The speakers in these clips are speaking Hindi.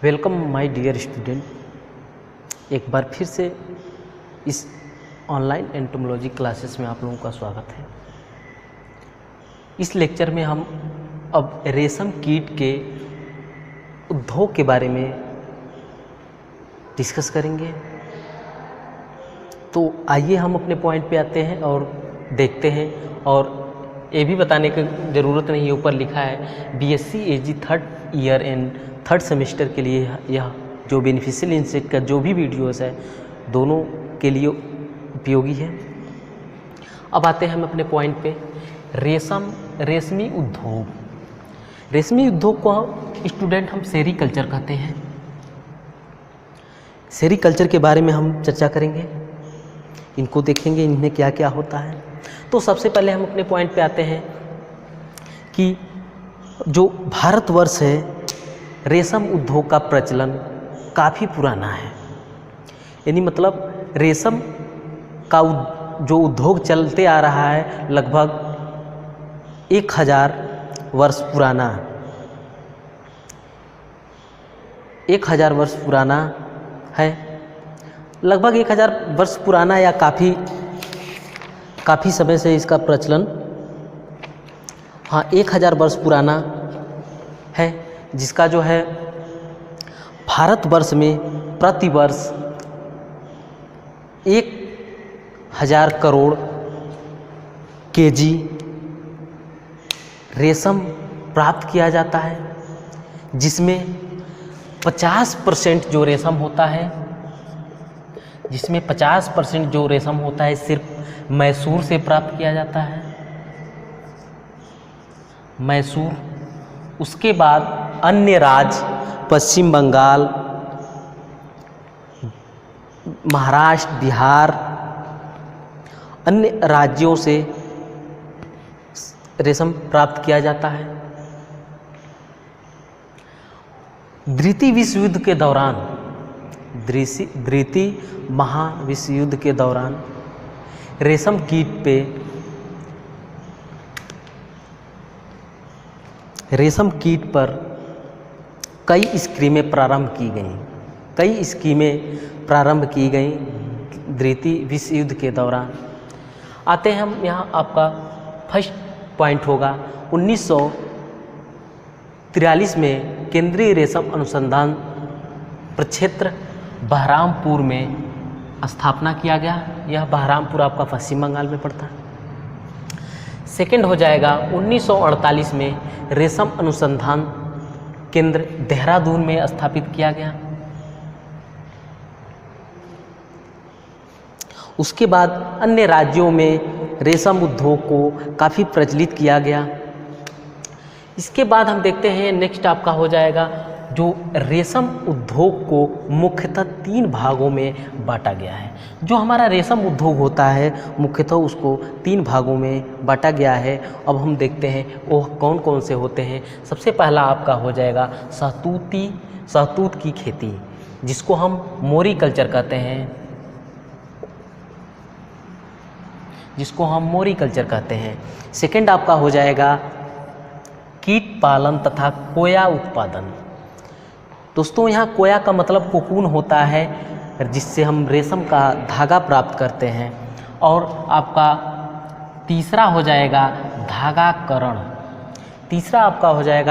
Welcome my dear student. एक बार फिर से इस ऑनलाइन एंटोमोलॉजी क्लासेस में आप लोगों का स्वागत है। इस लेक्चर में हम अब रेशम कीट के उद्योग के बारे में डिस्कस करेंगे। तो आइए हम अपने पॉइंट पे आते हैं और देखते हैं। और ये भी बताने की ज़रूरत नहीं है, ऊपर लिखा है BSc AG 3rd year and 3rd semester के लिए यह जो बेनिफिशियल इंसेक्ट का जो भी वीडियोस है दोनों के लिए उपयोगी है। अब आते हैं हम अपने पॉइंट पे। रेशमी उद्योग। रेशमी उद्योग को स्टूडेंट हम सेरीकल्चर कहते हैं। सेरीकल्चर के बारे में हम चर्चा करेंगे, इनको देखेंगे इनमें क्या क्या होता है। तो सबसे पहले हम अपने पॉइंट पे आते हैं कि जो भारतवर्ष है रेशम उद्योग का प्रचलन काफ़ी पुराना है। यानी मतलब रेशम का जो उद्योग चलते आ रहा है लगभग 1000 वर्ष पुराना, 1000 वर्ष पुराना है। लगभग 1000 वर्ष पुराना या काफ़ी समय से इसका प्रचलन 1000 वर्ष पुराना है, जिसका जो है भारतवर्ष में प्रतिवर्ष 1000 करोड़ केजी रेशम प्राप्त किया जाता है, जिसमें 50% जो रेशम होता है, जिसमें 50% जो रेशम होता है सिर्फ मैसूर से प्राप्त किया जाता है। मैसूर, उसके बाद अन्य राज्य पश्चिम बंगाल, महाराष्ट्र, बिहार, अन्य राज्यों से रेशम प्राप्त किया जाता है। द्वितीय विश्व युद्ध के दौरान, द्वितीय महाविश्व युद्ध के दौरान रेशम कीट पर कई स्कीमें प्रारंभ की गई द्वितीय विश्व युद्ध के दौरान। आते हैं हम यहाँ, आपका फर्स्ट पॉइंट होगा 1943 में केंद्रीय रेशम अनुसंधान प्रक्षेत्र बहरामपुर में स्थापना किया गया। यह बहरामपुर आपका पश्चिम बंगाल में पड़ता है। सेकंड हो जाएगा 1948 में रेशम अनुसंधान केंद्र देहरादून में स्थापित किया गया। उसके बाद अन्य राज्यों में रेशम उद्योग को काफ़ी प्रचलित किया गया। इसके बाद हम देखते हैं नेक्स्ट आपका हो जाएगा जो रेशम उद्योग को मुख्यतः 3 भागों में बांटा गया है। जो हमारा रेशम उद्योग होता है मुख्यतः उसको 3 भागों में बांटा गया है। अब हम देखते हैं वो कौन कौन से होते हैं। सबसे पहला आपका हो जाएगा शहतूत की खेती, जिसको हम मोरीकल्चर कहते हैं, सेकंड आपका हो जाएगा कीट पालन तथा कोया उत्पादन। दोस्तों यहाँ कोया का मतलब कोकून होता है, जिससे हम रेशम का धागा प्राप्त करते हैं। और आपका तीसरा हो जाएगा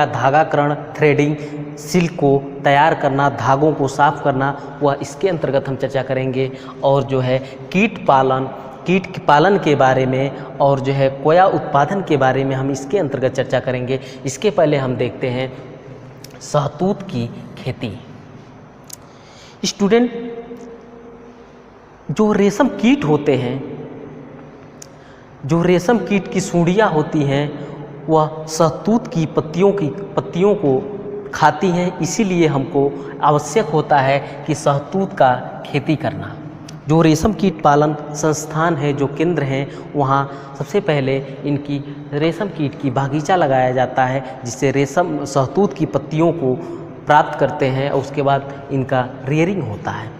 धागाकरण, थ्रेडिंग, सिल्क को तैयार करना, धागों को साफ करना, वह इसके अंतर्गत हम चर्चा करेंगे। और जो है कीट पालन के बारे में और जो है कोया उत्पादन के बारे में हम इसके अंतर्गत चर्चा करेंगे। इसके पहले हम देखते हैं शहतूत की खेती। स्टूडेंट, जो रेशम कीट होते हैं, जो रेशम कीट की सूंडियाँ होती हैं, वह शहतूत की पत्तियों को खाती हैं। इसीलिए हमको आवश्यक होता है कि शहतूत का खेती करना। जो रेशम कीट पालन संस्थान है, जो केंद्र हैं, वहाँ सबसे पहले इनकी रेशम कीट की बागीचा लगाया जाता है, जिससे रेशम शहतूत की पत्तियों को प्राप्त करते हैं और उसके बाद इनका रियरिंग होता है।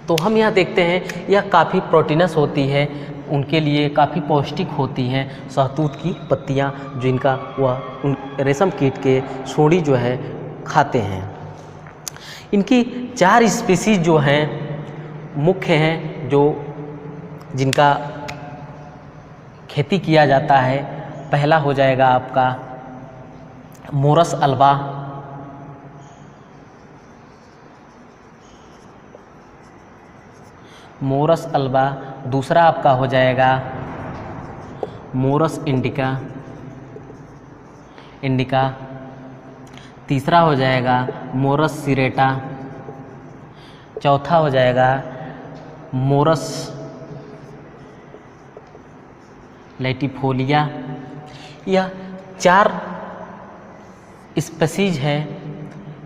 तो हम यहाँ देखते हैं यह काफ़ी प्रोटीनस होती है, उनके लिए काफ़ी पौष्टिक होती हैं शहतूत की पत्तियाँ, जिनका वह उन रेशम कीट के सूंडी जो है खाते हैं। इनकी 4 स्पीसीज जो हैं मुख्य हैं, जो जिनका खेती किया जाता है। पहला हो जाएगा आपका मोरस अल्बा, मोरस अल्बा। दूसरा आपका हो जाएगा मोरस इंडिका, इंडिका। तीसरा हो जाएगा मोरस सिरेटा। चौथा हो जाएगा मोरस लैटिफोलिया। यह 4 स्पीसीज हैं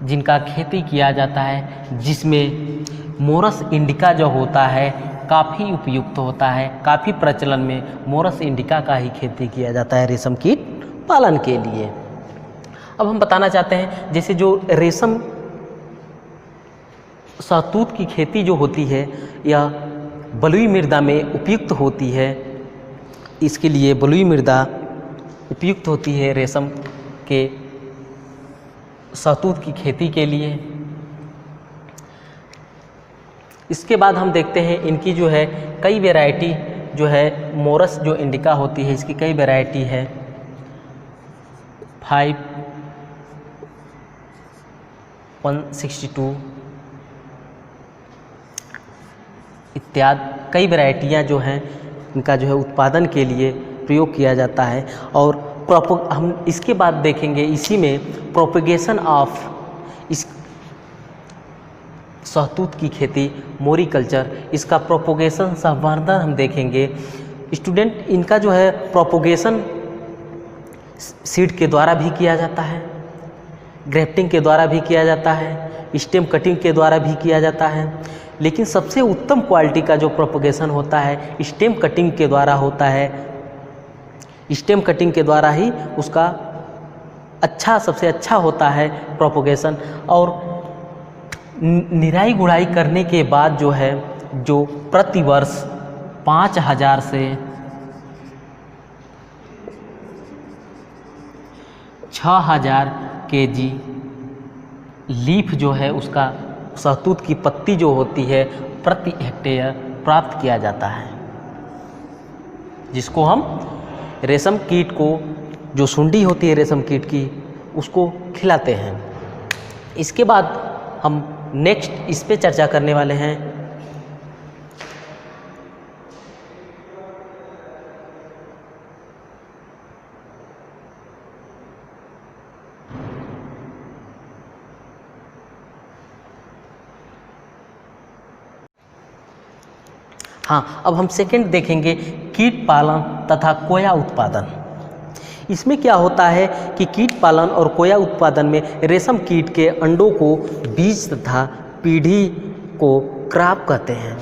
जिनका खेती किया जाता है, जिसमें मोरस इंडिका जो होता है काफ़ी उपयुक्त होता है। काफ़ी प्रचलन में मोरस इंडिका का ही खेती किया जाता है रेशम कीट पालन के लिए। अब हम बताना चाहते हैं, जैसे जो रेशम शहतूत की खेती जो होती है, यह बलुई मृदा में उपयुक्त होती है। इसके लिए बलुई मृदा उपयुक्त होती है रेशम के शहतूत की खेती के लिए। इसके बाद हम देखते हैं इनकी जो है कई वैरायटी जो है मोरस जो इंडिका होती है, इसकी कई वैरायटी है। 5162 इत्यादि कई वैरायटियाँ जो हैं इनका जो है उत्पादन के लिए प्रयोग किया जाता है। और हम इसके बाद देखेंगे इसी में प्रोपगेशन ऑफ इस शहतूत की खेती, मोरिकल्चर, इसका प्रोपगेशन संवर्धन हम देखेंगे। स्टूडेंट, इनका जो है प्रोपगेशन सीड के द्वारा भी किया जाता है, ग्रेफ्टिंग के द्वारा भी किया जाता है, स्टेम कटिंग के द्वारा भी किया जाता है। लेकिन सबसे उत्तम क्वालिटी का जो प्रोपगेशन होता है स्टेम कटिंग के द्वारा होता है। स्टेम कटिंग के द्वारा ही उसका सबसे अच्छा होता है प्रोपगेशन। और निराई गुड़ाई करने के बाद जो है, जो प्रति वर्ष 5000 से 6000 kg लीफ जो है उसका शहतूत की पत्ती जो होती है प्रति हेक्टेयर प्राप्त किया जाता है, जिसको हम रेशम कीट को, जो सुंडी होती है रेशम कीट की, उसको खिलाते हैं। इसके बाद हम नेक्स्ट इस पे चर्चा करने वाले हैं। हाँ, अब हम सेकंड देखेंगे कीट पालन तथा कोया उत्पादन। इसमें क्या होता है कि कीट पालन और कोया उत्पादन में रेशम कीट के अंडों को बीज तथा पीढ़ी को क्राप कहते हैं।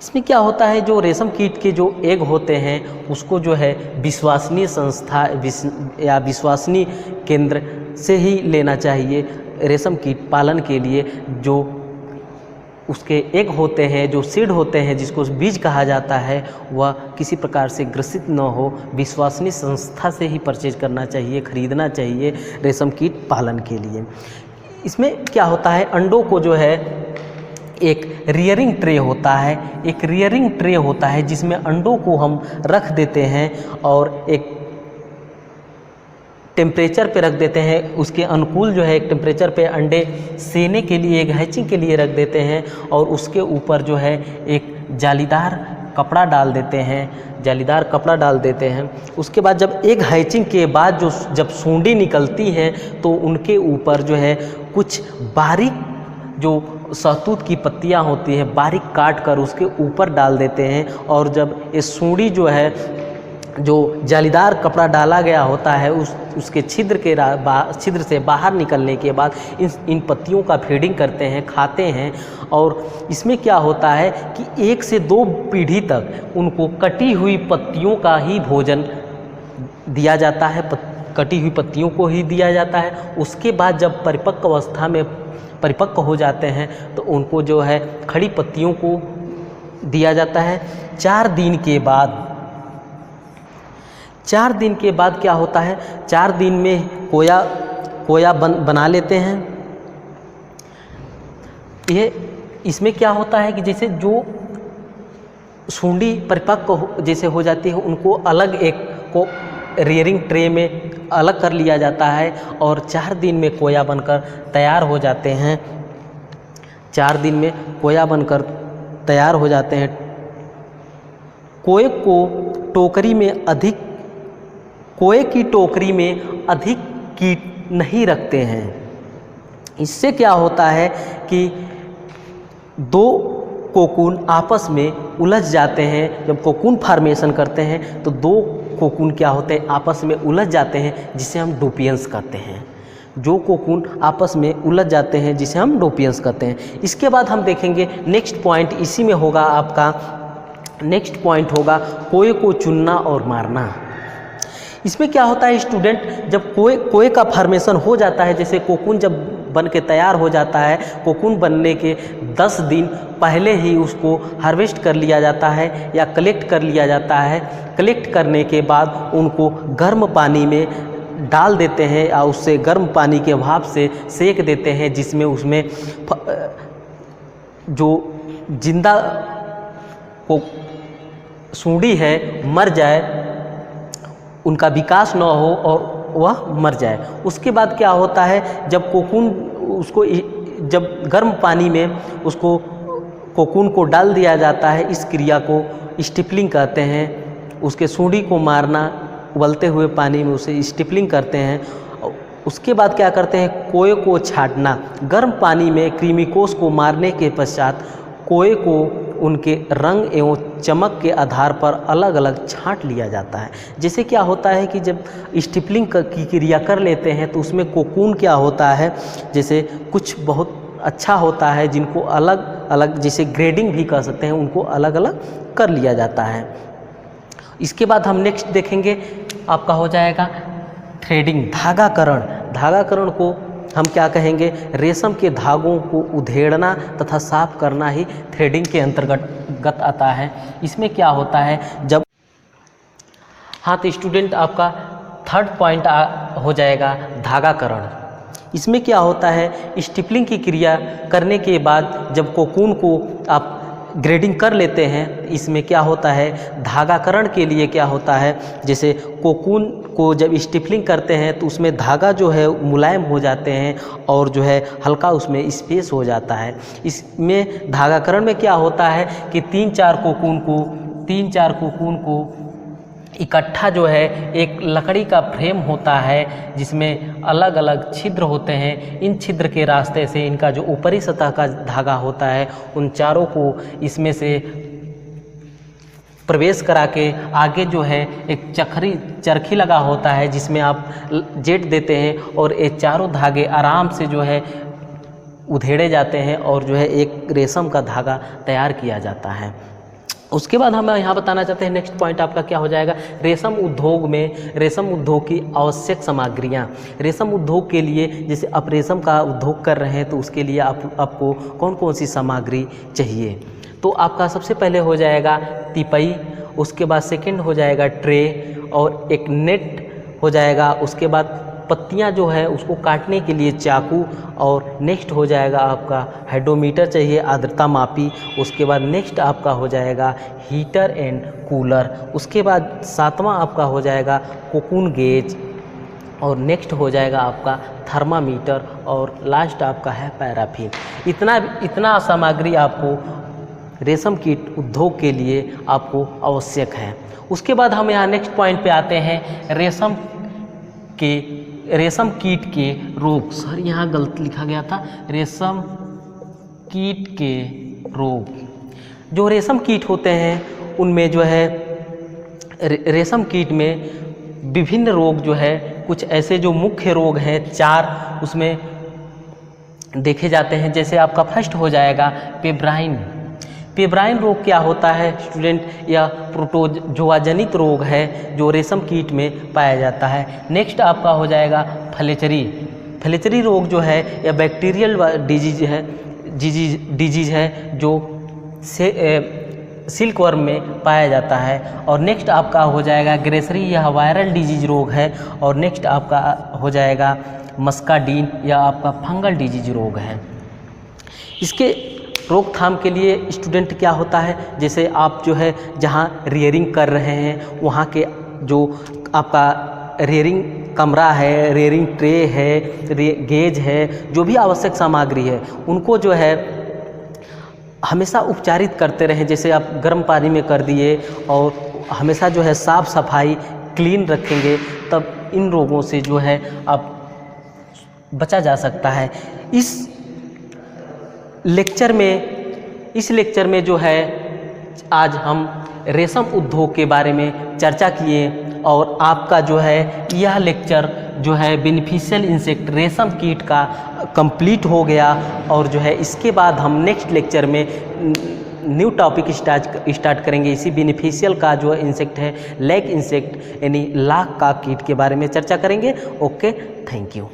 इसमें क्या होता है, जो रेशम कीट के जो एग होते हैं उसको जो है विश्वसनीय संस्था या विश्वसनीय केंद्र से ही लेना चाहिए। रेशम कीट पालन के लिए जो उसके एग होते हैं, जो सीड होते हैं, जिसको बीज कहा जाता है, वह किसी प्रकार से ग्रसित न हो, विश्वसनीय संस्था से ही परचेज करना चाहिए, खरीदना चाहिए रेशम कीट पालन के लिए। इसमें क्या होता है, अंडों को जो है एक रियरिंग ट्रे होता है, एक रियरिंग ट्रे होता है जिसमें अंडों को हम रख देते हैं और एक टेम्परेचर पे रख देते हैं। उसके अनुकूल जो है एक टेम्परेचर पे अंडे सेने के लिए, एक हैचिंग के लिए रख देते हैं और उसके ऊपर जो है एक जालीदार कपड़ा डाल देते हैं, जालीदार कपड़ा डाल देते हैं। उसके बाद जब एग हैचिंग के बाद जब सूंडी निकलती है तो उनके ऊपर जो है कुछ बारीक जो शहतूत की पत्तियां होती हैं बारीक काट कर उसके ऊपर डाल देते हैं। और जब ये सूंडी जो है, जो जालीदार कपड़ा डाला गया होता है, उसके छिद्र से बाहर निकलने के बाद इन पत्तियों का फीडिंग करते हैं, खाते हैं। और इसमें क्या होता है कि 1 से 2 पीढ़ी तक उनको कटी हुई पत्तियों का ही भोजन दिया जाता है, कटी हुई पत्तियों को ही दिया जाता है। उसके बाद जब परिपक्व अवस्था में परिपक्व हो जाते हैं तो उनको जो है खड़ी पत्तियों को दिया जाता है। 4 दिन के बाद क्या होता है, 4 दिन में कोया बना लेते हैं। ये इसमें क्या होता है कि जैसे जो सूंडी परिपक्व जैसे हो जाती है उनको अलग एक को रियरिंग ट्रे में अलग कर लिया जाता है और 4 दिन में कोया बनकर तैयार हो जाते हैं। 4 दिन में कोया बनकर तैयार हो जाते हैं। कोए की टोकरी में अधिक कीट नहीं रखते हैं। इससे क्या होता है कि 2 कोकून आपस में उलझ जाते हैं। जब कोकून फार्मेशन करते हैं तो 2 कोकून क्या होते हैं, आपस में उलझ जाते हैं, जिसे हम डोपियंस कहते हैं। जो कोकून आपस में उलझ जाते हैं जिसे हम डोपियंस कहते हैं। इसके बाद हम देखेंगे नेक्स्ट पॉइंट, इसी में होगा आपका नेक्स्ट पॉइंट होगा कोए को चुनना और मारना। इसमें क्या होता है स्टूडेंट, जब कोए का फॉर्मेशन हो जाता है, जैसे कोकून जब बन के तैयार हो जाता है, कोकून बनने के 10 दिन पहले ही उसको हार्वेस्ट कर लिया जाता है या कलेक्ट कर लिया जाता है। कलेक्ट करने के बाद उनको गर्म पानी में डाल देते हैं या उससे गर्म पानी के भाप से सेक देते हैं, जिसमें उसमें जो जिंदा को सूंडी है मर जाए, उनका विकास न हो और वह मर जाए। उसके बाद क्या होता है, जब कोकून उसको जब गर्म पानी में उसको कोकून को डाल दिया जाता है, इस क्रिया को स्टिपलिंग कहते हैं। उसके सूंडी को मारना, उबलते हुए पानी में उसे स्टिपलिंग करते हैं। उसके बाद क्या करते हैं, कोए को छांटना। गर्म पानी में कृमिकोष को मारने के पश्चात कोए को उनके रंग एवं चमक के आधार पर अलग अलग छांट लिया जाता है। जैसे क्या होता है कि जब स्टिपलिंग की क्रिया कर लेते हैं तो उसमें कोकून क्या होता है, जैसे कुछ बहुत अच्छा होता है जिनको अलग अलग जैसे ग्रेडिंग भी कर सकते हैं, उनको अलग अलग कर लिया जाता है। इसके बाद हम नेक्स्ट देखेंगे आपका हो जाएगा थ्रेडिंग, धागाकरण। धागाकरण को हम क्या कहेंगे, रेशम के धागों को उधेड़ना तथा साफ करना ही थ्रेडिंग के अंतर्गत आता है। इसमें क्या होता है, जब हाँ तो स्टूडेंट आपका 3rd पॉइंट हो जाएगा धागाकरण। इसमें क्या होता है, स्टिपलिंग की क्रिया करने के बाद जब कोकून को आप ग्रेडिंग कर लेते हैं, इसमें क्या होता है, धागाकरण के लिए क्या होता है, जैसे कोकून को जब स्टिपलिंग करते हैं तो उसमें धागा जो है मुलायम हो जाते हैं और जो है हल्का उसमें स्पेस हो जाता है। इसमें धागाकरण में क्या होता है कि 3-4 कोकून को इकट्ठा जो है एक लकड़ी का फ्रेम होता है जिसमें अलग अलग छिद्र होते हैं। इन छिद्र के रास्ते से इनका जो ऊपरी सतह का धागा होता है उन चारों को इसमें से प्रवेश करा के आगे जो है एक चरखी लगा होता है जिसमें आप जेट देते हैं और ये चारों धागे आराम से जो है उधेड़े जाते हैं और जो है एक रेशम का धागा तैयार किया जाता है। उसके बाद हम यहाँ बताना चाहते हैं नेक्स्ट पॉइंट आपका क्या हो जाएगा, रेशम उद्योग में रेशम उद्योग की आवश्यक सामग्रियाँ। रेशम उद्योग के लिए जैसे आप रेशम का उद्योग कर रहे हैं तो उसके लिए आपको कौन कौन सी सामग्री चाहिए, तो आपका सबसे पहले हो जाएगा तिपई, उसके बाद सेकंड हो जाएगा ट्रे और एक नेट हो जाएगा। उसके बाद पत्तियां जो है उसको काटने के लिए चाकू और नेक्स्ट हो जाएगा आपका हाइड्रोमीटर चाहिए, आर्द्रता मापी। उसके बाद नेक्स्ट आपका हो जाएगा हीटर एंड कूलर। उसके बाद 7वां आपका हो जाएगा कोकून गेज और नेक्स्ट हो जाएगा आपका थर्मामीटर और लास्ट आपका है पैराफिन। इतना सामग्री आपको रेशम कीट उद्योग के लिए आपको आवश्यक है। उसके बाद हम यहाँ नेक्स्ट पॉइंट पे आते हैं रेशम कीट के रोग। सर यहाँ गलत लिखा गया था, रेशम कीट के रोग। जो रेशम कीट होते हैं उनमें जो है रेशम कीट में विभिन्न रोग जो है, कुछ ऐसे जो मुख्य रोग हैं 4 उसमें देखे जाते हैं। जैसे आपका फर्स्ट हो जाएगा पेब्राइन। पेब्राइन रोग क्या होता है स्टूडेंट, यह प्रोटोजोआ जनित रोग है जो रेशम कीट में पाया जाता है। नेक्स्ट आपका हो जाएगा फ्लेचरी रोग जो है यह बैक्टीरियल डिजीज है जो सिल्कवर्म में पाया जाता है। और नेक्स्ट आपका हो जाएगा ग्रेसरी, यह वायरल डिजीज रोग है। और नेक्स्ट आपका हो जाएगा मस्काडीन, यह आपका फंगल डिजीज रोग है। इसके रोकथाम के लिए स्टूडेंट क्या होता है, जैसे आप जो है जहाँ रियरिंग कर रहे हैं वहाँ के जो आपका रियरिंग कमरा है, रियरिंग ट्रे है, गेज है, जो भी आवश्यक सामग्री है उनको जो है हमेशा उपचारित करते रहें। जैसे आप गर्म पानी में कर दिए और हमेशा जो है साफ़ सफाई क्लीन रखेंगे, तब इन रोगों से जो है आप बचा जा सकता है। इस लेक्चर में जो है आज हम रेशम उद्योग के बारे में चर्चा किए और आपका जो है यह लेक्चर जो है बेनिफिशियल इंसेक्ट रेशम कीट का कंप्लीट हो गया। और जो है इसके बाद हम नेक्स्ट लेक्चर में न्यू टॉपिक स्टार्ट करेंगे। इसी बेनिफिशियल का जो इंसेक्ट है लैग इंसेक्ट यानी लाख का कीट के बारे में चर्चा करेंगे। Okay, thank you.